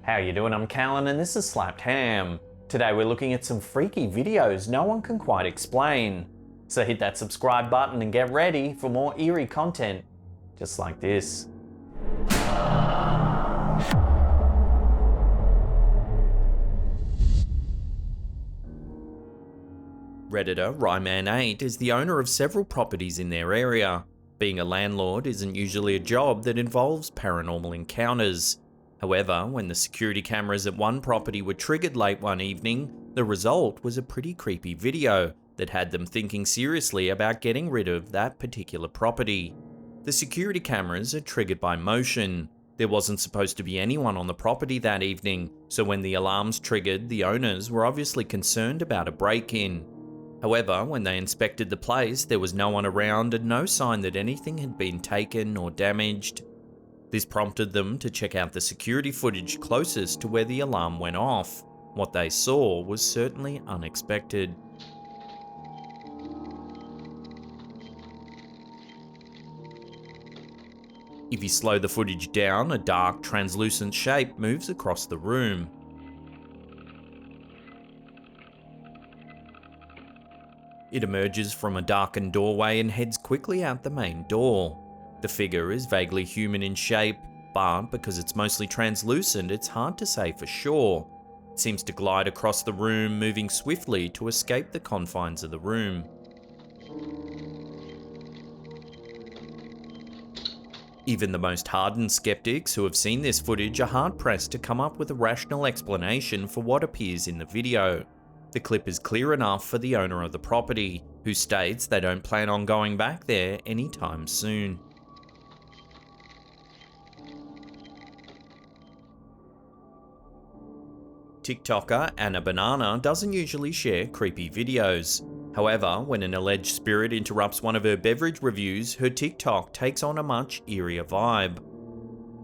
How you doing? I'm Callan and this is Slapped Ham. Today we're looking at some freaky videos no one can quite explain. So hit that subscribe button and get ready for more eerie content just like this. Redditor Ryman8 is the owner of several properties in their area. Being a landlord isn't usually a job that involves paranormal encounters. However, when the security cameras at one property were triggered late one evening, the result was a pretty creepy video that had them thinking seriously about getting rid of that particular property. The security cameras are triggered by motion. There wasn't supposed to be anyone on the property that evening, so when the alarms triggered, the owners were obviously concerned about a break-in. However, when they inspected the place, there was no one around and no sign that anything had been taken or damaged. This prompted them to check out the security footage closest to where the alarm went off. What they saw was certainly unexpected. If you slow the footage down, a dark, translucent shape moves across the room. It emerges from a darkened doorway and heads quickly out the main door. The figure is vaguely human in shape, but because it's mostly translucent, it's hard to say for sure. It seems to glide across the room, moving swiftly to escape the confines of the room. Even the most hardened skeptics who have seen this footage are hard-pressed to come up with a rational explanation for what appears in the video. The clip is clear enough for the owner of the property, who states they don't plan on going back there anytime soon. TikToker Anna Banana doesn't usually share creepy videos. However, when an alleged spirit interrupts one of her beverage reviews, her TikTok takes on a much eerier vibe.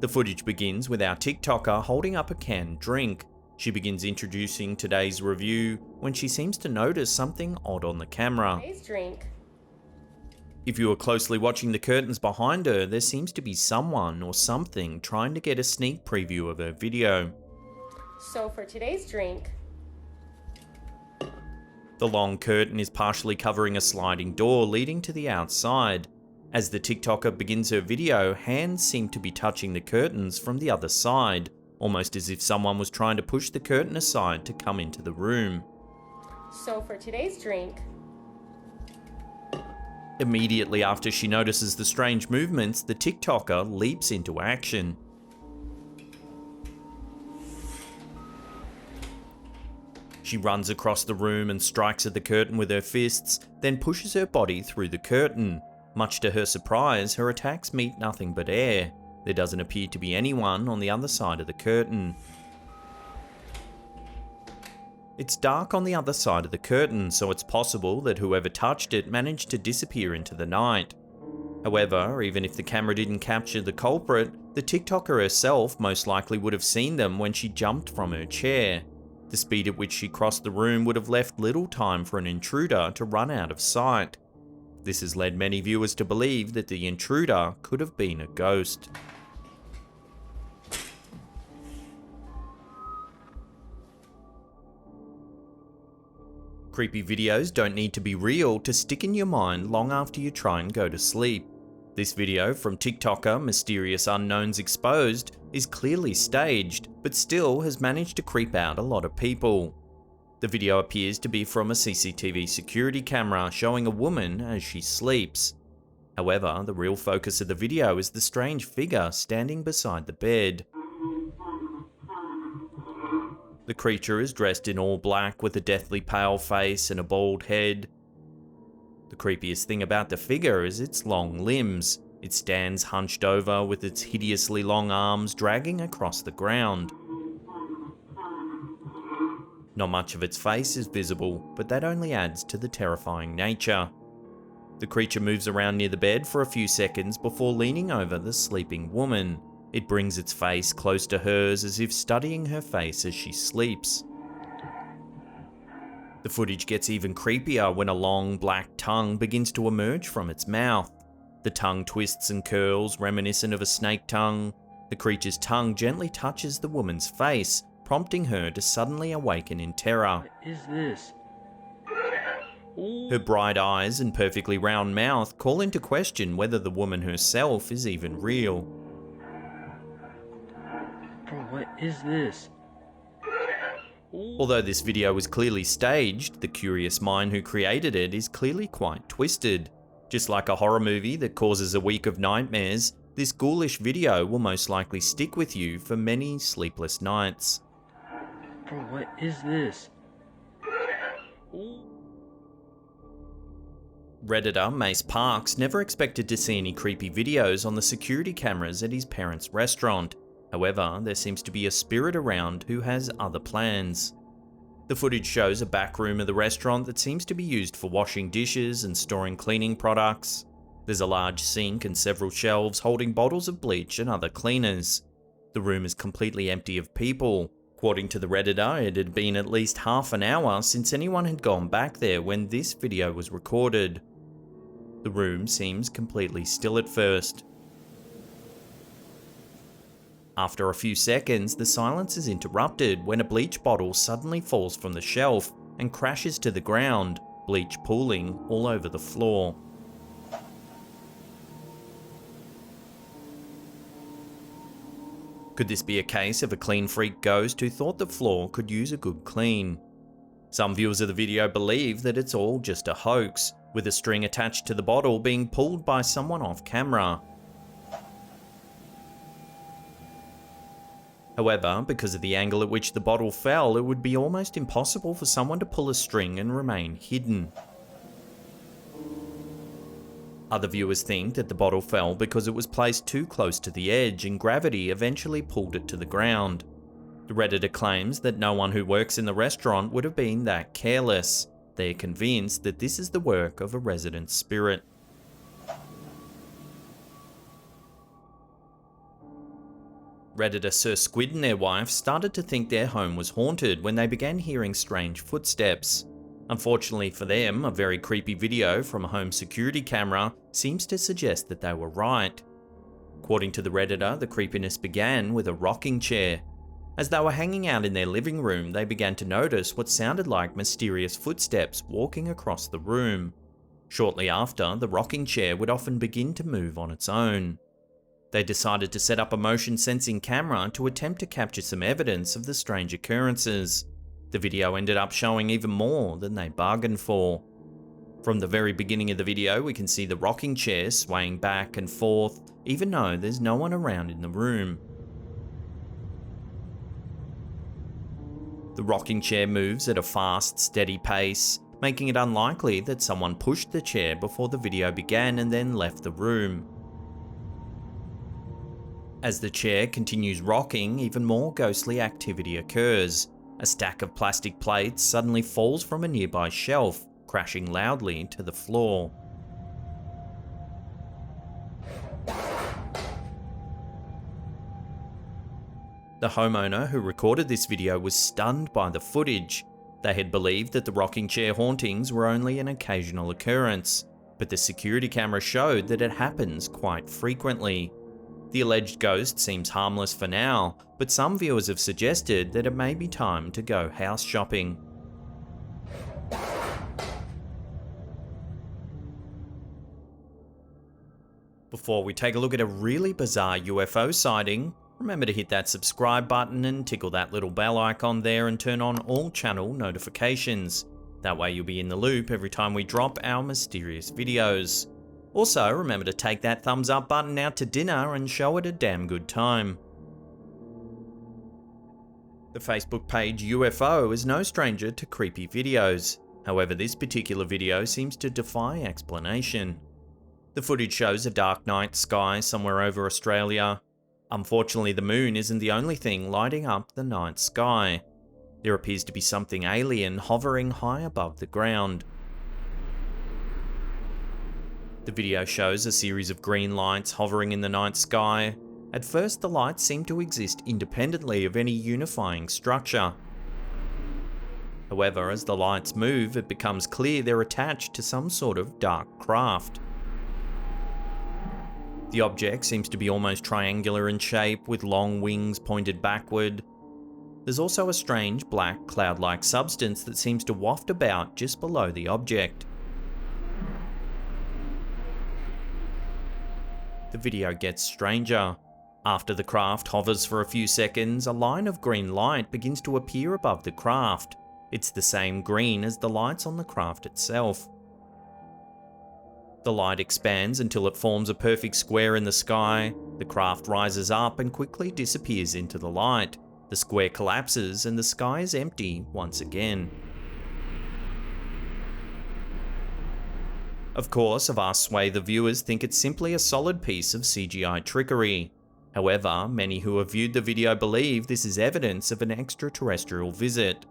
The footage begins with our TikToker holding up a canned drink. She begins introducing today's review when she seems to notice something odd on the camera. Today's drink. If you are closely watching the curtains behind her, there seems to be someone or something trying to get a sneak preview of her video. So for today's drink, the long curtain is partially covering a sliding door leading to the outside. As the TikToker begins her video, hands seem to be touching the curtains from the other side, almost as if someone was trying to push the curtain aside to come into the room. So for today's drink, immediately after she notices the strange movements, the TikToker leaps into action. She runs across the room and strikes at the curtain with her fists, then pushes her body through the curtain. Much to her surprise, her attacks meet nothing but air. There doesn't appear to be anyone on the other side of the curtain. It's dark on the other side of the curtain, so it's possible that whoever touched it managed to disappear into the night. However, even if the camera didn't capture the culprit, the TikToker herself most likely would have seen them when she jumped from her chair. The speed at which she crossed the room would have left little time for an intruder to run out of sight. This has led many viewers to believe that the intruder could have been a ghost. Creepy videos don't need to be real to stick in your mind long after you try and go to sleep. This video from TikToker Mysterious Unknowns Exposed is clearly staged, but still has managed to creep out a lot of people. The video appears to be from a CCTV security camera showing a woman as she sleeps. However, the real focus of the video is the strange figure standing beside the bed. The creature is dressed in all black with a deathly pale face and a bald head. The creepiest thing about the figure is its long limbs. It stands hunched over with its hideously long arms dragging across the ground. Not much of its face is visible, but that only adds to the terrifying nature. The creature moves around near the bed for a few seconds before leaning over the sleeping woman. It brings its face close to hers as if studying her face as she sleeps. The The footage gets even creepier when a long black tongue begins to emerge from its mouth. The tongue twists and curls, reminiscent of a snake tongue. The creature's tongue gently touches the woman's face, prompting her to suddenly awaken in terror. What is this? Her bright eyes and perfectly round mouth call into question whether the woman herself is even real. Bro, what is this? Although this video was clearly staged, the curious mind who created it is clearly quite twisted. Just like a horror movie that causes a week of nightmares, this ghoulish video will most likely stick with you for many sleepless nights. Bro, what is this? Redditor Mace Parks never expected to see any creepy videos on the security cameras at his parents' restaurant. However, there seems to be a spirit around who has other plans. The footage shows a back room of the restaurant that seems to be used for washing dishes and storing cleaning products. There's a large sink and several shelves holding bottles of bleach and other cleaners. The room is completely empty of people. According to the Redditor, it had been at least half an hour since anyone had gone back there when this video was recorded. The room seems completely still at first. After a few seconds, the silence is interrupted when a bleach bottle suddenly falls from the shelf and crashes to the ground, bleach pooling all over the floor. Could this be a case of a clean freak ghost who thought the floor could use a good clean? Some viewers of the video believe that it's all just a hoax, with a string attached to the bottle being pulled by someone off camera. However, because of the angle at which the bottle fell, it would be almost impossible for someone to pull a string and remain hidden. Other viewers think that the bottle fell because it was placed too close to the edge and gravity eventually pulled it to the ground. The Redditor claims that no one who works in the restaurant would have been that careless. They are convinced that this is the work of a resident spirit. Redditor Sir Squid and their wife started to think their home was haunted when they began hearing strange footsteps. Unfortunately for them, a very creepy video from a home security camera seems to suggest that they were right. According to the Redditor, the creepiness began with a rocking chair. As they were hanging out in their living room, they began to notice what sounded like mysterious footsteps walking across the room. Shortly after, the rocking chair would often begin to move on its own. They decided to set up a motion sensing camera to attempt to capture some evidence of the strange occurrences. The video ended up showing even more than they bargained for. From the very beginning of the video, we can see the rocking chair swaying back and forth, even though there's no one around in the room. The rocking chair moves at a fast, steady pace, making it unlikely that someone pushed the chair before the video began and then left the room. As the chair continues rocking, even more ghostly activity occurs. A stack of plastic plates suddenly falls from a nearby shelf, crashing loudly to the floor. The homeowner who recorded this video was stunned by the footage. They had believed that the rocking chair hauntings were only an occasional occurrence, but the security camera showed that it happens quite frequently. The alleged ghost seems harmless for now, but some viewers have suggested that it may be time to go house shopping. Before we take a look at a really bizarre UFO sighting, remember to hit that subscribe button and tickle that little bell icon there and turn on all channel notifications. That way you'll be in the loop every time we drop our mysterious videos. Also, remember to take that thumbs up button out to dinner and show it a damn good time. The Facebook page UFO is no stranger to creepy videos. However, this particular video seems to defy explanation. The footage shows a dark night sky somewhere over Australia. Unfortunately, the moon isn't the only thing lighting up the night sky. There appears to be something alien hovering high above the ground. The video shows a series of green lights hovering in the night sky. At first, the lights seem to exist independently of any unifying structure. However, as the lights move, it becomes clear they're attached to some sort of dark craft. The object seems to be almost triangular in shape, with long wings pointed backward. There's also a strange black cloud-like substance that seems to waft about just below the object. The video gets stranger. After the craft hovers for a few seconds, a line of green light begins to appear above the craft. It's the same green as the lights on the craft itself. The light expands until it forms a perfect square in the sky. The craft rises up and quickly disappears into the light. The square collapses and the sky is empty once again. Of course, a vast swathe of viewers think it's simply a solid piece of CGI trickery. However, many who have viewed the video believe this is evidence of an extraterrestrial visit.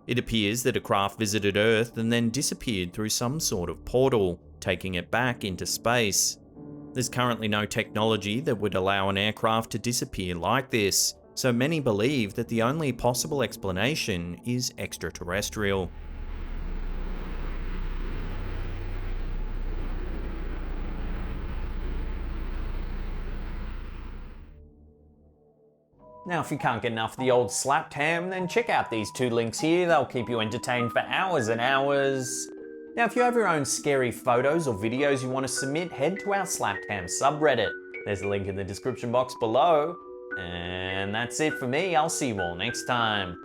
It appears that a craft visited Earth and then disappeared through some sort of portal, taking it back into space. There's currently no technology that would allow an aircraft to disappear like this, so many believe that the only possible explanation is extraterrestrial. Now, if you can't get enough of the old slapped ham, then check out these two links here. They'll keep you entertained for hours and hours. Now, if you have your own scary photos or videos you want to submit, head to our slapped ham subreddit. There's a link in the description box below. And that's it for me. I'll see you all next time.